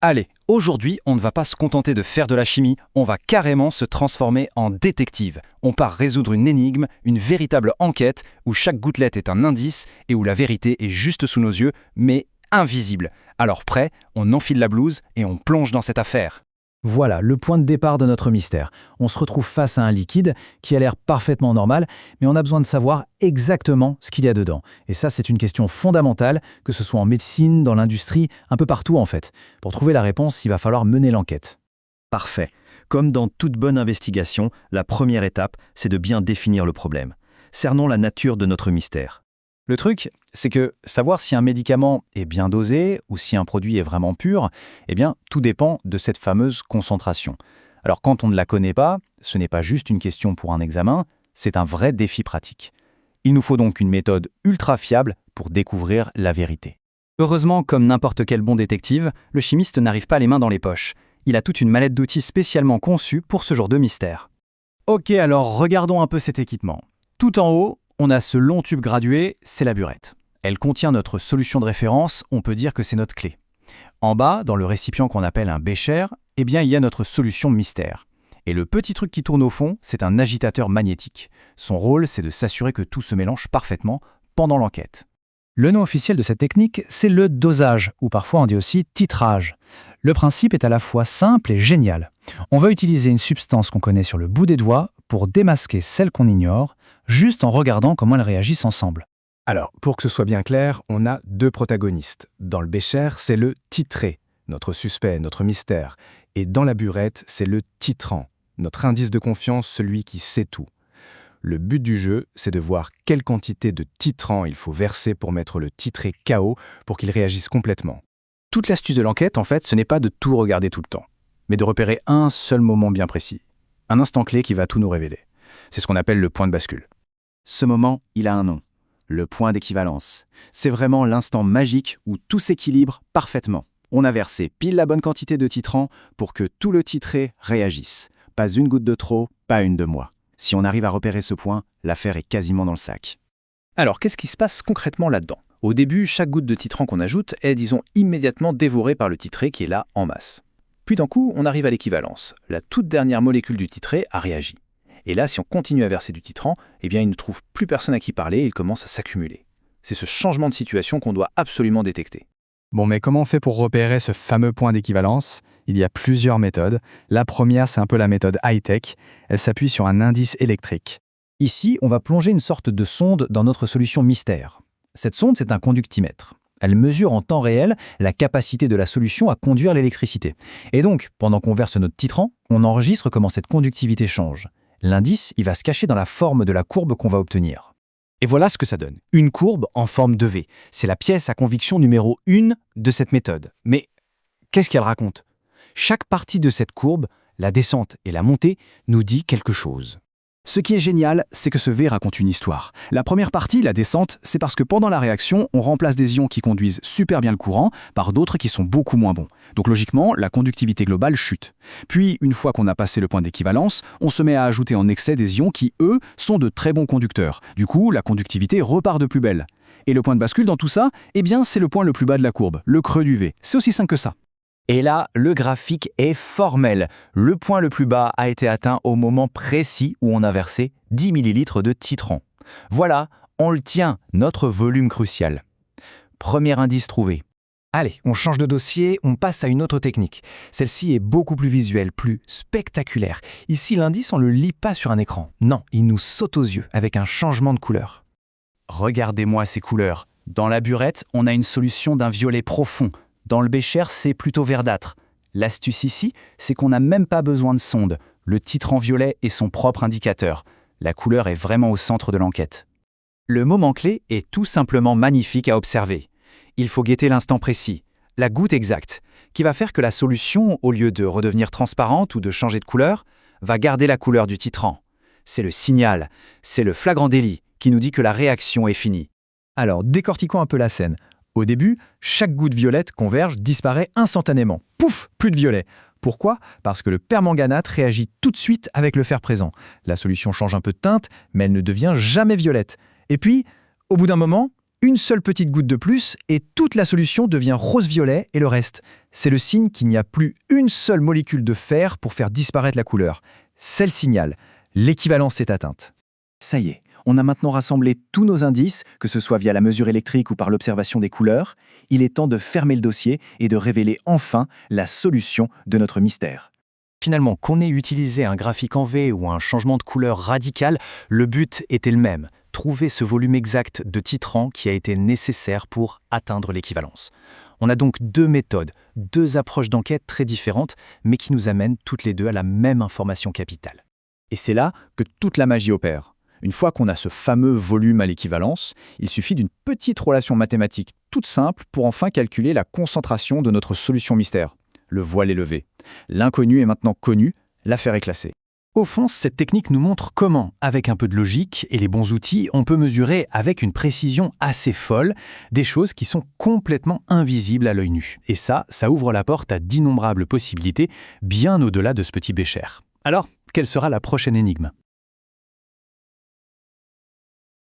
Allez, aujourd'hui, on ne va pas se contenter de faire de la chimie, on va carrément se transformer en détective. On part résoudre une énigme, une véritable enquête, où chaque gouttelette est un indice et où la vérité est juste sous nos yeux, mais invisible. Alors prêt, on enfile la blouse et on plonge dans cette affaire. Voilà le point de départ de notre mystère. On se retrouve face à un liquide qui a l'air parfaitement normal, mais on a besoin de savoir exactement ce qu'il y a dedans. Et ça, c'est une question fondamentale, que ce soit en médecine, dans l'industrie, un peu partout en fait. Pour trouver la réponse, il va falloir mener l'enquête. Parfait. Comme dans toute bonne investigation, la première étape, c'est de bien définir le problème. Cernons la nature de notre mystère. Le truc, c'est que savoir si un médicament est bien dosé ou si un produit est vraiment pur, eh bien, tout dépend de cette fameuse concentration. Alors quand on ne la connaît pas, ce n'est pas juste une question pour un examen, c'est un vrai défi pratique. Il nous faut donc une méthode ultra fiable pour découvrir la vérité. Heureusement, comme n'importe quel bon détective, le chimiste n'arrive pas les mains dans les poches. Il a toute une mallette d'outils spécialement conçue pour ce genre de mystère. Ok, alors regardons un peu cet équipement. Tout en haut, on a ce long tube gradué, c'est la burette. Elle contient notre solution de référence, on peut dire que c'est notre clé. En bas, dans le récipient qu'on appelle un bécher, eh bien, il y a notre solution mystère. Et le petit truc qui tourne au fond, c'est un agitateur magnétique. Son rôle, c'est de s'assurer que tout se mélange parfaitement pendant l'enquête. Le nom officiel de cette technique, c'est le dosage, ou parfois on dit aussi titrage. Le principe est à la fois simple et génial. On va utiliser une substance qu'on connaît sur le bout des doigts pour démasquer celle qu'on ignore, juste en regardant comment elles réagissent ensemble. Alors, pour que ce soit bien clair, on a deux protagonistes. Dans le bécher, c'est le titré, notre suspect, notre mystère. Et dans la burette, c'est le titrant, notre indice de confiance, celui qui sait tout. Le but du jeu, c'est de voir quelle quantité de titrant il faut verser pour mettre le titré KO pour qu'il réagisse complètement. Toute l'astuce de l'enquête, en fait, ce n'est pas de tout regarder tout le temps, mais de repérer un seul moment bien précis. Un instant clé qui va tout nous révéler. C'est ce qu'on appelle le point de bascule. Ce moment, il a un nom. Le point d'équivalence. C'est vraiment l'instant magique où tout s'équilibre parfaitement. On a versé pile la bonne quantité de titrant pour que tout le titré réagisse. Pas une goutte de trop, pas une de moins. Si on arrive à repérer ce point, l'affaire est quasiment dans le sac. Alors, qu'est-ce qui se passe concrètement là-dedans ? Au début, chaque goutte de titrant qu'on ajoute est, disons, immédiatement dévorée par le titré qui est là en masse. Puis d'un coup, on arrive à l'équivalence. La toute dernière molécule du titré a réagi. Et là, si on continue à verser du titrant, eh bien, il ne trouve plus personne à qui parler et il commence à s'accumuler. C'est ce changement de situation qu'on doit absolument détecter. Bon, mais comment on fait pour repérer ce fameux point d'équivalence ? Il y a plusieurs méthodes. La première, c'est un peu la méthode high-tech. Elle s'appuie sur un indice électrique. Ici, on va plonger une sorte de sonde dans notre solution mystère. Cette sonde, c'est un conductimètre. Elle mesure en temps réel la capacité de la solution à conduire l'électricité. Et donc, pendant qu'on verse notre titrant, on enregistre comment cette conductivité change. L'indice, il va se cacher dans la forme de la courbe qu'on va obtenir. Et voilà ce que ça donne. Une courbe en forme de V. C'est la pièce à conviction numéro 1 de cette méthode. Mais qu'est-ce qu'elle raconte ? Chaque partie de cette courbe, la descente et la montée, nous dit quelque chose. Ce qui est génial, c'est que ce V raconte une histoire. La première partie, la descente, c'est parce que pendant la réaction, on remplace des ions qui conduisent super bien le courant par d'autres qui sont beaucoup moins bons. Donc logiquement, la conductivité globale chute. Puis, une fois qu'on a passé le point d'équivalence, on se met à ajouter en excès des ions qui, eux, sont de très bons conducteurs. Du coup, la conductivité repart de plus belle. Et le point de bascule dans tout ça, eh bien, c'est le point le plus bas de la courbe, le creux du V. C'est aussi simple que ça. Et là, le graphique est formel. Le point le plus bas a été atteint au moment précis où on a versé 10 ml de titrant. Voilà, on le tient, notre volume crucial. Premier indice trouvé. Allez, on change de dossier, on passe à une autre technique. Celle-ci est beaucoup plus visuelle, plus spectaculaire. Ici, l'indice, on ne le lit pas sur un écran. Non, il nous saute aux yeux avec un changement de couleur. Regardez-moi ces couleurs. Dans la burette, on a une solution d'un violet profond. Dans le bécher, c'est plutôt verdâtre. L'astuce ici, c'est qu'on n'a même pas besoin de sonde. Le titrant violet est son propre indicateur. La couleur est vraiment au centre de l'enquête. Le moment clé est tout simplement magnifique à observer. Il faut guetter l'instant précis, la goutte exacte, qui va faire que la solution, au lieu de redevenir transparente ou de changer de couleur, va garder la couleur du titrant. C'est le signal, c'est le flagrant délit qui nous dit que la réaction est finie. Alors, décortiquons un peu la scène. Au début, chaque goutte violette qu'on verge disparaît instantanément. Pouf, plus de violet. Pourquoi ? Parce que le permanganate réagit tout de suite avec le fer présent. La solution change un peu de teinte, mais elle ne devient jamais violette. Et puis, au bout d'un moment, Une seule petite goutte de plus et toute la solution devient rose-violet et le reste, c'est le signe qu'il n'y a plus une seule molécule de fer pour faire disparaître la couleur. C'est le signal. L'équivalence est atteinte. Ça y est, on a maintenant rassemblé tous nos indices, que ce soit via la mesure électrique ou par l'observation des couleurs. Il est temps de fermer le dossier et de révéler enfin la solution de notre mystère. Finalement, qu'on ait utilisé un graphique en V ou un changement de couleur radical, le but était le même, trouver ce volume exact de titrant qui a été nécessaire pour atteindre l'équivalence. On a donc deux méthodes, deux approches d'enquête très différentes, mais qui nous amènent toutes les deux à la même information capitale. Et c'est là que toute la magie opère. Une fois qu'on a ce fameux volume à l'équivalence, il suffit d'une petite relation mathématique toute simple pour enfin calculer la concentration de notre solution mystère. Le voile est levé. L'inconnu est maintenant connu, l'affaire est classée. Au fond, cette technique nous montre comment, avec un peu de logique et les bons outils, on peut mesurer avec une précision assez folle des choses qui sont complètement invisibles à l'œil nu. Et ça ouvre la porte à d'innombrables possibilités, bien au-delà de ce petit bécher. Alors, quelle sera la prochaine énigme ?